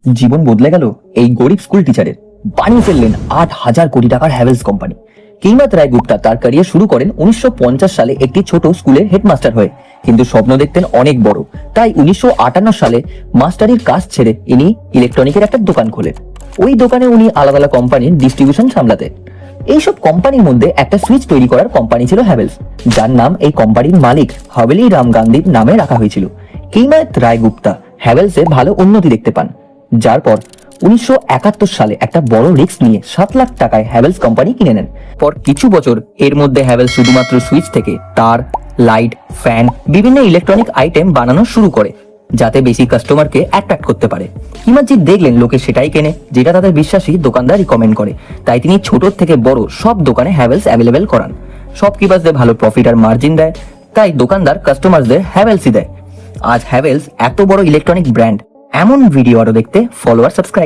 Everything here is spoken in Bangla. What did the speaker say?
জীবন বদলে গেল এই গরিব স্কুল টিচারের। বানিয়ে ফেললেন 8,000 কোটি টাকার হ্যাভেলস কোম্পানি। কেইনাথ রায় গুপ্তা তার ক্যারিয়ার শুরু করেন 1950 সালে একটি ছোট স্কুলের হেডমাস্টার হয়ে, কিন্তু স্বপ্ন দেখতেন অনেক বড়। তাই 1958 সালে মাস্টারির কাজ ছেড়ে ইনি ইলেকট্রনিকের একটা দোকান খোলেন। ওই দোকানে উনি আলাদা আলাদা কোম্পানির ডিস্ট্রিবিউশন সামলাতেন। এইসব কোম্পানির মধ্যে একটা সুইচ তৈরি করার কোম্পানি ছিল হ্যাভেলস, যার নাম এই কোম্পানির মালিক হাভেলি রাম গান্ধীর নামে রাখা হয়েছিল। কেইনাথ রায় গুপ্তা হ্যাভেলসে ভালো উন্নতি দেখতে পান, যার পর 1971 সালে একটা বড় রিস্ক নিয়ে 7 লাখ টাকায় হ্যাভেলস কোম্পানি কিনে নেন। পর কিছু বছর এর মধ্যে হ্যাভেলস শুধুমাত্র সুইচ থেকে তার, লাইট, ফ্যান, বিভিন্ন ইলেকট্রনিক আইটেম বানানো শুরু করে, যাতে বেশি কাস্টমারকে অ্যাট্রাক্ট করতে পারে। কিমাজি দেখলেন লোকে সেটাই কেনে যেটা তাদের বিশ্বাসী দোকানদার রিকমেন্ড করে, তাই তিনি ছোট থেকে বড় সব দোকানে হ্যাভেলস অ্যাভেলেবেল করান। শপকিপারদের ভালো প্রফিট আর মার্জিন দেয়, তাই দোকানদার কাস্টমারদের হ্যাভেলসই দেয়। আজ হ্যাভেলস এত বড় ইলেকট্রনিক ব্র্যান্ড। এমন ভিডিও আরো দেখতে ফলো আর সাবস্ক্রাইব।